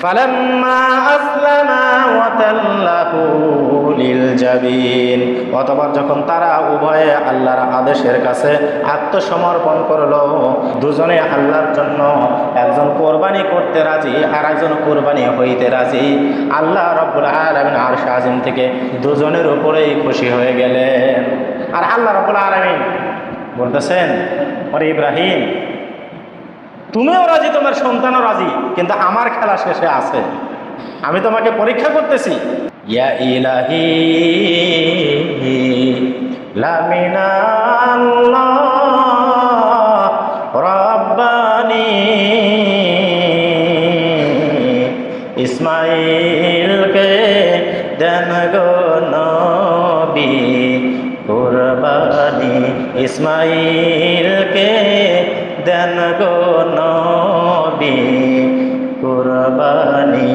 ফালাম্মা আসলামা ওয়া তাল্লাহু লিল জাবিন, অতঃপর যখন তারা উভয়ে আল্লাহর আদেশের কাছে আত্মসমর্পণ করলো, দুজনে আল্লাহর জন্য, একজন কোরবানি করতে রাজি আর একজন কোরবানি হইতে রাজি, আল্লাহ রাব্বুল আলামিন আরশ আজিম থেকে দুজনের উপরেই খুশি হয়ে গেলেন। আর আল্লাহ রাব্বুল আলামিন বলতেছেন, ওরে ইব্রাহিম, তুমিও রাজি, তোমার সন্তানও রাজি, কিন্তু আমার খেলা শেষে আছে, আমি তোমাকে পরীক্ষা করতেছি। ইয়া ইলাহি লামিনাল্লাহ রাব্বানি ইসমাইলকে দেন গো নবী কুরবানি, ইসমাইলকে দেন গো নবী কুরবানি।